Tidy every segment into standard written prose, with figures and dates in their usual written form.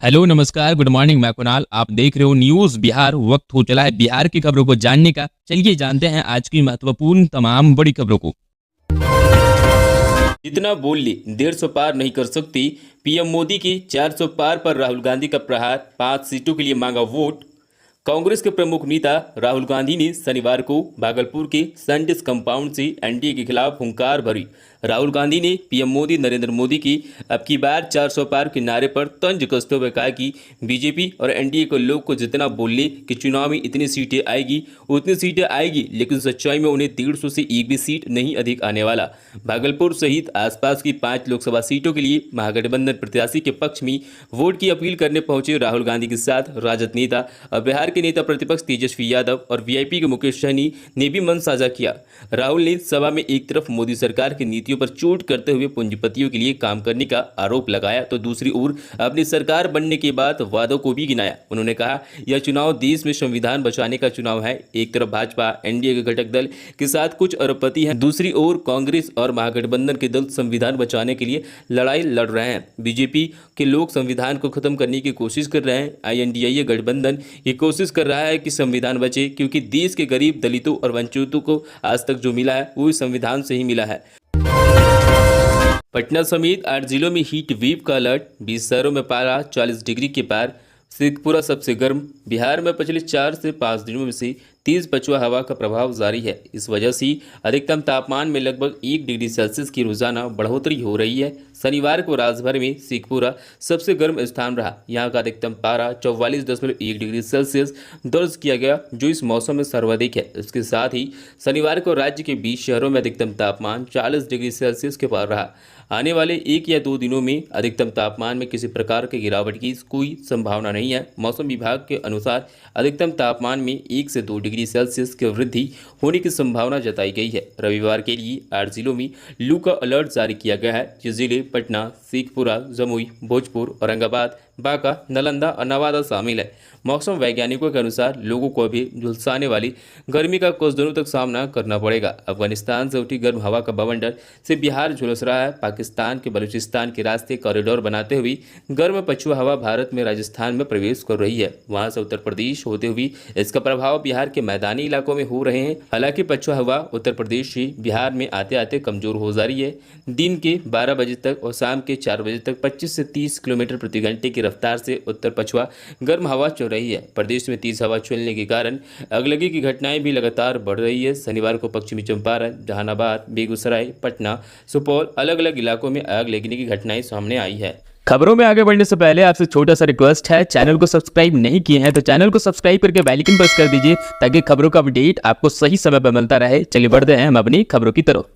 Hello नमस्कार good morning. मैं कुणाल, आप देख रहे हो न्यूज बिहार। वक्त हो चला है बिहार की खबरों को जानने का। चलिए जानते हैं आज की महत्वपूर्ण तमाम बड़ी खबरों को। जितना बोल ली 150 पार नहीं कर सकती। पीएम मोदी की 400 पार पर राहुल गांधी का प्रहार। 5 सीटों के लिए मांगा वोट। कांग्रेस के प्रमुख नेता राहुल गांधी ने शनिवार को भागलपुर के सैंडिस कंपाउंड से एनडीए के खिलाफ हुंकार भरी। राहुल गांधी ने पीएम मोदी नरेंद्र मोदी की अब की बार 400 पार के नारे पर तंज कसते हुए कहा कि बीजेपी और एनडीए के लोग को जितना बोलने कि चुनाव में इतनी सीटें आएगी उतनी सीटें आएगी, लेकिन सच्चाई में उन्हें 150 से एक भी सीट नहीं अधिक आने वाला। भागलपुर सहित आसपास की 5 लोकसभा सीटों के लिए महागठबंधन प्रत्याशी के पक्ष में वोट की अपील करने पहुंचे राहुल गांधी के साथ राजद नेता और बिहार के नेता प्रतिपक्ष तेजस्वी यादव और वीआईपी के मुकेश सहनी ने भी मन साझा किया। राहुल ने सभा में एक तरफ मोदी सरकार की नीतियों पर चोट करते हुए पूंजीपतियों के लिए काम करने का आरोप लगाया, तो दूसरी ओर अपनी सरकार बनने के बाद वादों को भी गिनाया। उन्होंने कहा, यह चुनाव देश में संविधान बचाने का चुनाव है। एक तरफ भाजपा एनडीए के घटक दल के साथ कुछ अरबपति हैं, दूसरी ओर कांग्रेस और महागठबंधन के दल संविधान बचाने के लिए लड़ाई लड़ रहे हैं। बीजेपी के लोग संविधान को खत्म करने की कोशिश कर रहे हैं। आईएनडीए गठबंधन ये कोशिश कर रहा है कि संविधान बचे, क्योंकि देश के गरीब दलितों और वंचितों को आज तक जो मिला है वो संविधान से ही मिला है। पटना समेत 8 जिलों में हीट वेव का अलर्ट। 20 शहरों में पारा 40 डिग्री के पार। शेखपुरा सबसे गर्म। बिहार में पिछले 4 से 5 दिनों में से तेज पछुआ हवा का प्रभाव जारी है। इस वजह से अधिकतम तापमान में लगभग 1 डिग्री सेल्सियस की रोजाना बढ़ोतरी हो रही है। शनिवार को राज्यभर में शेखपुरा सबसे गर्म स्थान रहा। यहाँ का अधिकतम पारा 44.1 डिग्री सेल्सियस दर्ज किया गया, जो इस मौसम में सर्वाधिक है। इसके साथ ही शनिवार को राज्य के 20 शहरों में अधिकतम तापमान 40 डिग्री सेल्सियस के पार रहा। आने वाले 1 या 2 दिनों में अधिकतम तापमान में किसी प्रकार की गिरावट की कोई संभावना नहीं है। मौसम विभाग के अनुसार अधिकतम तापमान में 1 से 2 डिग्री सेल्सियस की वृद्धि होने की संभावना जताई गई है। रविवार के लिए 8 जिलों में लू का अलर्ट जारी किया गया है। ये जिले पटना, शेखपुरा, जमुई, भोजपुर, औरंगाबाद, बांका, नालंदा और नवादा शामिल है। मौसम वैज्ञानिकों के अनुसार लोगों को अभी झुलसाने वाली गर्मी का कुछ दिनों तक सामना करना पड़ेगा। अफगानिस्तान से उठी गर्म हवा का बवंडर से बिहार झुलस रहा है। पाकिस्तान के बलूचिस्तान के रास्ते कॉरिडोर बनाते हुए गर्म पछुआ हवा भारत में राजस्थान में प्रवेश कर रही है। वहां से उत्तर प्रदेश होते हुए इसका प्रभाव बिहार के मैदानी इलाकों में हो रहे हैं। हालांकि पछुआ हवा उत्तर प्रदेश से बिहार में आते आते कमजोर हो जा रही है। दिन के 12 बजे तक और शाम के 4 बजे तक 25 से 30 किलोमीटर प्रति घंटे की रफ्तार से उत्तर पछुआ गर्म हवा चल रही है। प्रदेश में तेज हवा चलने के कारण अगलगी की घटनाएं भी लगातार बढ़ रही है। शनिवार को पश्चिमी चंपारण, जहानाबाद, बेगूसराय, पटना, सुपौल अलग अलग इलाकों में आग लगने की घटनाएं सामने आई है। खबरों में आगे बढ़ने से पहले आपसे छोटा सा रिक्वेस्ट है, चैनल को सब्सक्राइब नहीं किए हैं तो चैनल को सब्सक्राइब करके बेल आइकन प्रेस कर दीजिए, ताकि खबरों का अपडेट आपको सही समय पर मिलता रहे। चलिए बढ़ते हैं हम अपनी खबरों की तरफ।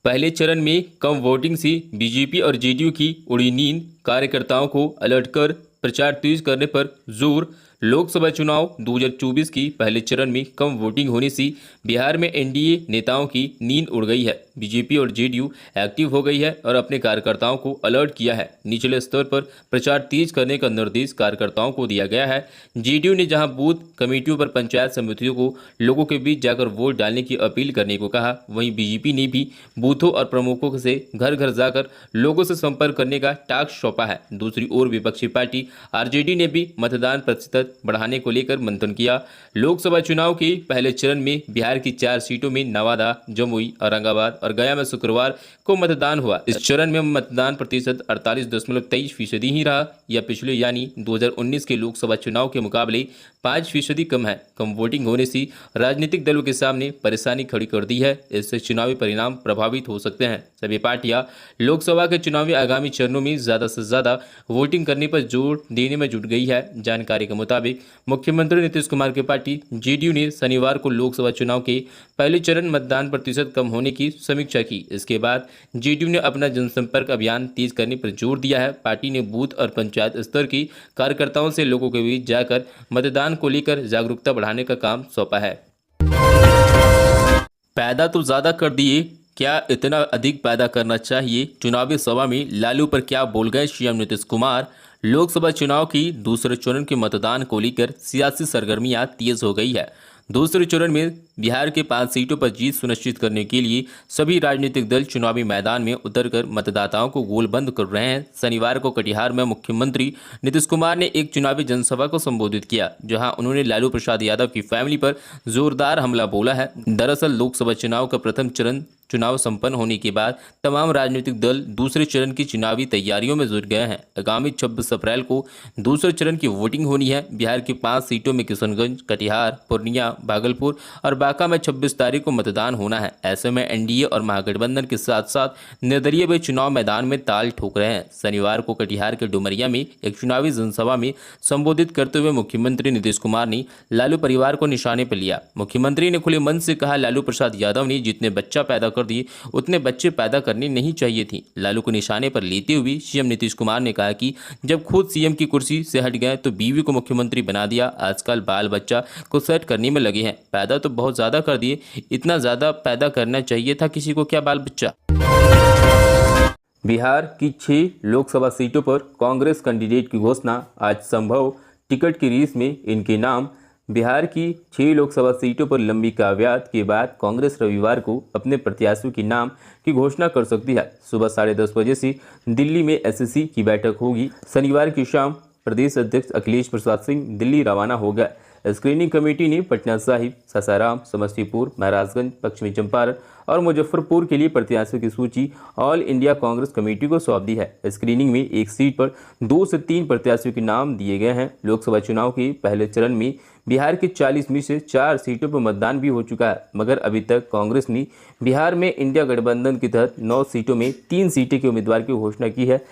पहले चरण में कम वोटिंग से बीजेपी और जेडीयू की उड़ी नींद। कार्यकर्ताओं को अलर्ट कर प्रचार तेज करने पर जोर। लोकसभा चुनाव 2024 की पहले चरण में कम वोटिंग होने से बिहार में एनडीए नेताओं की नींद उड़ गई है। बीजेपी और जेडीयू एक्टिव हो गई है और अपने कार्यकर्ताओं को अलर्ट किया है। निचले स्तर पर प्रचार तेज करने का निर्देश कार्यकर्ताओं को दिया गया है। जेडीयू ने जहां बूथ कमेटियों पर पंचायत समितियों को लोगों के बीच जाकर वोट डालने की अपील करने को कहा, वहीं बीजेपी ने भी बूथों और प्रमुखों से घर घर जाकर लोगों से संपर्क करने का टास्क सौंपा है। दूसरी ओर विपक्षी पार्टी आरजेडी ने भी मतदान प्रतिशत बढ़ाने को लेकर मंथन किया। लोकसभा चुनाव के पहले चरण में बिहार की 4 सीटों में नवादा, जमुई, औरंगाबाद और गया में शुक्रवार को मतदान हुआ। इस चरण में मतदान प्रतिशत 48.23% ही रहा। यह पिछले यानी 2019 के लोकसभा चुनाव के मुकाबले 5% कम है। कम वोटिंग होने से राजनीतिक दलों के सामने परेशानी खड़ी कर दी है। इससे चुनावी परिणाम प्रभावित हो सकते हैं। सभी पार्टियां लोकसभा के चुनावी आगामी चरणों में ज्यादा से ज्यादा वोटिंग करने पर जोर देने में जुट गई है। जानकारी के मुताबिक मुख्यमंत्री नीतीश कुमार की पार्टी जेडीयू ने शनिवार को लोकसभा चुनाव के पहले चरण मतदान प्रतिशत कम होने की समीक्षा की। इसके बाद जेडीयू ने अपना जनसंपर्क अभियान तेज करने पर जोर दिया है। पार्टी ने बूथ और पंचायत स्तर की कार्यकर्ताओं से लोगों के बीच जाकर मतदान को लेकर जागरूकता बढ़ाने का काम सौंपा है। पैदा तो ज्यादा कर दिए, क्या इतना अधिक पैदा करना चाहिए? चुनावी सभा में लालू पर क्या बोल गए सीएम नीतीश कुमार? लोकसभा चुनाव की दूसरे चरण के मतदान को लेकर सियासी सरगर्मियां तेज हो गई है। दूसरे चरण में बिहार के 5 सीटों पर जीत सुनिश्चित करने के लिए सभी राजनीतिक दल चुनावी मैदान में उतरकर मतदाताओं को गोलबंद कर रहे हैं। शनिवार को कटिहार में मुख्यमंत्री नीतीश कुमार ने एक चुनावी जनसभा को संबोधित किया, जहां उन्होंने लालू प्रसाद यादव की फैमिली पर जोरदार हमला बोला है। दरअसल लोकसभा चुनाव का प्रथम चरण चुनाव संपन्न होने के बाद तमाम राजनीतिक दल दूसरे चरण की चुनावी तैयारियों में जुट गए हैं। आगामी 26 अप्रैल को दूसरे चरण की वोटिंग होनी है। बिहार की 5 सीटों में किशनगंज, कटिहार, पूर्णिया, भागलपुर और बांका में 26 तारीख को मतदान होना है। ऐसे में एनडीए और महागठबंधन के साथ साथ निर्दलीय भी चुनाव मैदान में ताल ठोक रहे हैं। शनिवार को कटिहार के डुमरिया में एक चुनावी जनसभा में संबोधित करते हुए मुख्यमंत्री नीतीश कुमार ने लालू परिवार को निशाने पर लिया। मुख्यमंत्री ने खुले मन से कहा, लालू प्रसाद यादव ने जितने बच्चा पैदा कर दिए उतने बच्चे पैदा करने नहीं चाहिए थी। लालू को निशाने पर लेते हुए सीएम नीतीश कुमार ने कहा कि जब खुद सीएम की कुर्सी से हट गए तो बीवी को मुख्यमंत्री बना दिया। आजकल बाल बच्चा को सेट करने में लगे हैं। पैदा तो बहुत ज्यादा कर दिए, इतना ज्यादा पैदा करना चाहिए था किसी को, क्या बाल बच्चा। बिहार की 6 लोकसभा सीटों पर कांग्रेस कैंडिडेट की घोषणा। आज संभव टिकट की रेस में इनके नाम। बिहार की 6 लोकसभा सीटों पर लंबी काव्यात के बाद कांग्रेस रविवार को अपने प्रत्याशियों के नाम की घोषणा कर सकती है। सुबह 10:30 बजे से दिल्ली में एसएससी की बैठक होगी। शनिवार की शाम प्रदेश अध्यक्ष अखिलेश प्रसाद सिंह दिल्ली रवाना हो गए। स्क्रीनिंग कमेटी ने पटना साहिब, सासाराम, समस्तीपुर, महाराजगंज, पश्चिमी चंपारण और मुजफ्फरपुर के लिए प्रत्याशियों की सूची ऑल इंडिया कांग्रेस कमेटी को सौंप दी है। स्क्रीनिंग में एक सीट पर 2 से 3 प्रत्याशियों के नाम दिए गए हैं। लोकसभा चुनाव के पहले चरण में बिहार की 40 में से 4 सीटों पर मतदान भी हो चुका है, मगर अभी तक कांग्रेस ने बिहार में इंडिया गठबंधन के तहत 9 सीटों में 3 सीटें के उम्मीदवार की घोषणा की है।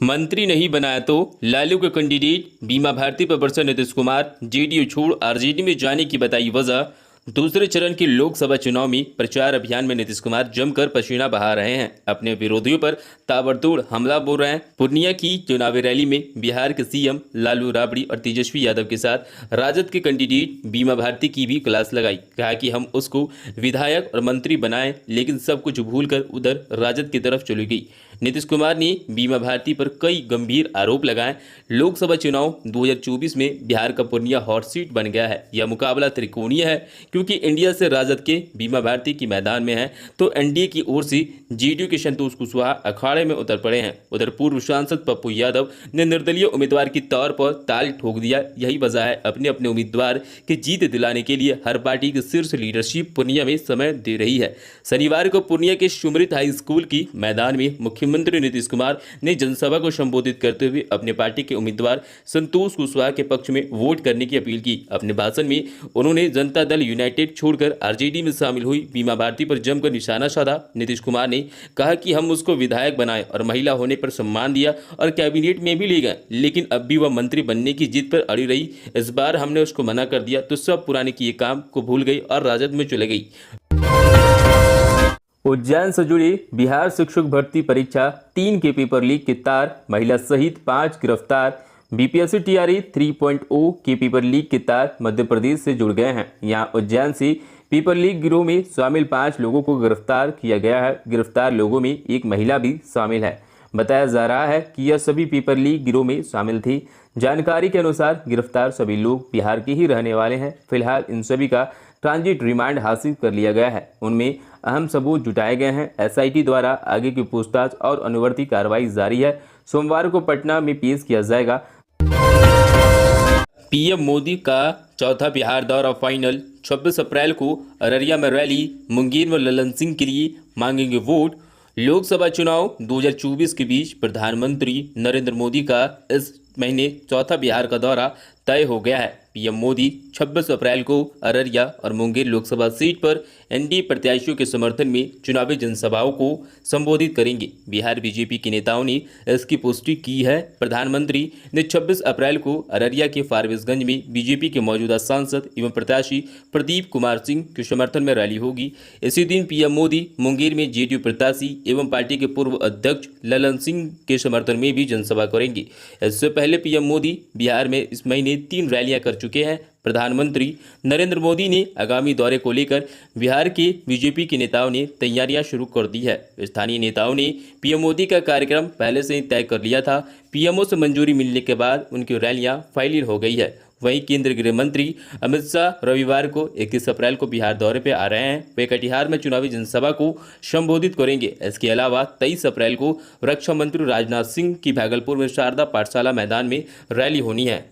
मंत्री नहीं बनाया तो लालू के कैंडिडेट बीमा भारती पर बरसे नीतीश कुमार। जेडीयू छोड़ आरजेडी में जाने की बताई वजह। दूसरे चरण के लोकसभा चुनाव में प्रचार अभियान में नीतीश कुमार जमकर पसीना बहा रहे हैं। अपने विरोधियों पर ताबड़तोड़ हमला बोल रहे हैं। पूर्णिया की चुनावी रैली में बिहार के सीएम लालू राबड़ी और तेजस्वी यादव के साथ राजद के कैंडिडेट बीमा भारती की भी क्लास लगाई। कहा कि हम उसको विधायक और मंत्री बनाएं, लेकिन सब कुछ भूलकर उधर राजद की तरफ चली गई। नीतीश कुमार ने बीमा भारती पर कई गंभीर आरोप लगाए। लोकसभा चुनाव 2024 में बिहार का पूर्णिया हॉट सीट बन गया है। यह मुकाबला त्रिकोणीय है, क्योंकि इंडिया से राजद के बीमा भारती की मैदान में है तो एनडीए की ओर से जेडीयू के संतोष कुशवाहा अखाड़े में उतर पड़े हैं। उधर पूर्व सांसद पप्पू यादव ने निर्दलीय उम्मीदवार के तौर पर ताल ठोक दिया। यही वजह है अपने अपने उम्मीदवार की जीत दिलाने के लिए हर पार्टी की शीर्ष लीडरशिप पूर्णिया में समय दे रही है। शनिवार को पूर्णिया के सुमृत हाई स्कूल की मैदान में मुख्यमंत्री नीतीश कुमार ने जनसभा को संबोधित करते हुए अपने पार्टी के उम्मीदवार संतोष कुशवाहा के पक्ष में वोट करने की अपील की। अपने भाषण में उन्होंने जनता दल यूनाइटेड छोड़कर आरजेडी में शामिल हुई बीमा भारती पर जमकर निशाना साधा। नीतीश कुमार ने कहा कि हम उसको विधायक बनाए और महिला होने पर सम्मान दिया और कैबिनेट में भी ले गए, लेकिन अब भी वह मंत्री बनने की जिद पर अड़ी रही। इस बार हमने उसको मना कर दिया तो सब पुराने किए काम को भूल गई और राजद में चले गई। उज्जैन से जुड़ी बिहार शिक्षक भर्ती परीक्षा 3 के पेपर लीक के तार, महिला सहित 5 गिरफ्तार। बीपीएससी टीआरई 3.0 के पेपर लीक के तार मध्य प्रदेश से जुड़ गए हैं। यहाँ उज्जैन से पेपर लीक गिरोह में शामिल 5 लोगों को गिरफ्तार किया गया है। गिरफ्तार लोगों में एक महिला भी शामिल है। बताया जा रहा है कि यह सभी पेपर लीक गिरोह में शामिल थी। जानकारी के अनुसार गिरफ्तार सभी लोग बिहार के ही रहने वाले हैं। फिलहाल इन सभी का ट्रांजिट रिमांड हासिल कर लिया गया है। उनमें अहम सबूत जुटाए गए हैं। एसआईटी द्वारा आगे की पूछताछ और अनुवर्ती कार्रवाई जारी है। सोमवार को पटना में पेश किया जाएगा। पीएम मोदी का चौथा बिहार दौरा फाइनल। 26 अप्रैल को अररिया में रैली, मुंगेर में ललन सिंह के लिए मांगेंगे वोट। लोकसभा चुनाव 2024 के बीच प्रधानमंत्री नरेंद्र मोदी का इस महीने चौथा बिहार का दौरा तय हो गया है। पीएम मोदी 26 अप्रैल को अररिया और मुंगेर लोकसभा सीट पर एनडीए प्रत्याशियों के समर्थन में चुनावी जनसभाओं को संबोधित करेंगे। बिहार बीजेपी के नेताओं ने इसकी पुष्टि की है। प्रधानमंत्री ने 26 अप्रैल को अररिया के फारबिसगंज में बीजेपी के मौजूदा सांसद एवं प्रत्याशी प्रदीप कुमार सिंह के समर्थन में रैली होगी। इसी दिन पीएम मोदी मुंगेर में जेडीयू प्रत्याशी एवं पार्टी के पूर्व अध्यक्ष ललन सिंह के समर्थन में भी जनसभा करेंगे। इससे पहले पीएम मोदी बिहार में इस महीने 3 रैलियां कर चुके हैं। प्रधानमंत्री नरेंद्र मोदी ने आगामी दौरे को लेकर बिहार के बीजेपी के नेताओं ने तैयारियां शुरू कर दी है। स्थानीय नेताओं ने पीएम मोदी का कार्यक्रम पहले से ही तय कर लिया था। पीएमओ से मंजूरी मिलने के बाद उनकी रैलियां फाइनल हो गई है। वहीं केंद्रीय गृह मंत्री अमित शाह रविवार को 21 अप्रैल को बिहार दौरे पर आ रहे हैं। वे कटिहार में चुनावी जनसभा को संबोधित करेंगे। इसके अलावा 23 अप्रैल को रक्षा मंत्री राजनाथ सिंह की भागलपुर में शारदा पाठशाला मैदान में रैली होनी है।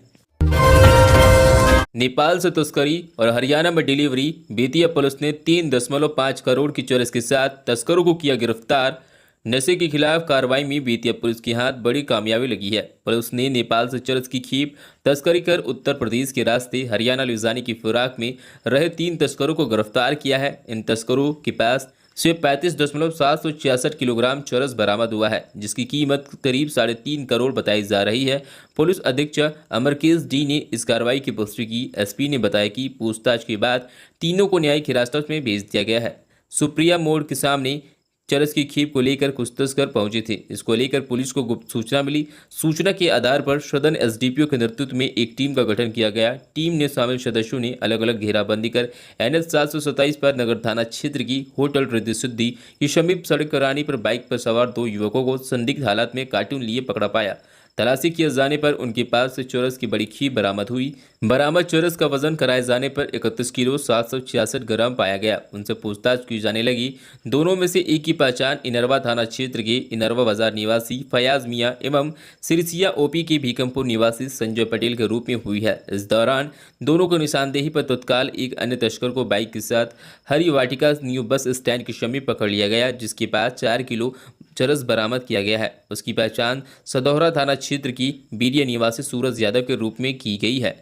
नेपाल से तस्करी और हरियाणा में डिलीवरी। बेतिया पुलिस ने 3.5 करोड़ की चरस के साथ तस्करों को किया गिरफ्तार। नशे के खिलाफ कार्रवाई में बेतिया पुलिस के हाथ बड़ी कामयाबी लगी है। पुलिस ने नेपाल से चरस की खेप तस्करी कर उत्तर प्रदेश के रास्ते हरियाणा ले जाने की फिराक में रहे 3 तस्करों को गिरफ्तार किया है। इन तस्करों के पास से 35.766 किलोग्राम चरस बरामद हुआ है, जिसकी कीमत करीब 3.5 करोड़ बताई जा रही है। पुलिस अधीक्षक अमरकेश डी ने इस कार्रवाई की पुष्टि की। एसपी ने बताया कि पूछताछ के बाद तीनों को न्यायिक हिरासत में भेज दिया गया है। सुप्रिया मोड़ के सामने चरस की खेप को लेकर कुछ तस्कर पहुंचे थे। इसको लेकर पुलिस को गुप्त सूचना मिली। सूचना के आधार पर सदन एसडीपीओ के नेतृत्व में एक टीम का गठन किया गया। टीम ने शामिल सदस्यों ने अलग अलग घेराबंदी कर NH 727 पर नगर थाना क्षेत्र की होटल रिद्धि सिद्धि की समीप सड़क करानी पर बाइक पर सवार 2 युवकों को संदिग्ध हालत में कार्टून लिए पकड़ा पाया। तलाशी किए जाने पर उनके पास से चरस की बड़ी खेप बरामद हुई। बरामद चरस का वजन कराए जाने पर 31 किलो 766 ग्राम पाया गया। उनसे पूछताछ की जाने लगी। दोनों में से एक की पहचान इनरवा थाना क्षेत्र के इनरवा बाजार निवासी फयाज मियां एवं सिरसिया ओपी के भीकमपुर निवासी संजय पटेल के रूप में हुई है। इस दौरान दोनों को निशानदेही पर तत्काल एक अन्य तस्कर को बाइक के साथ हरी वाटिका न्यू बस स्टैंड के समीप पकड़ लिया गया, जिसके पास 4 किलो चरस बरामद किया गया है। उसकी पहचान सदौरा थाना क्षेत्र की बीरिया निवासी सूरज यादव के रूप में की गई है।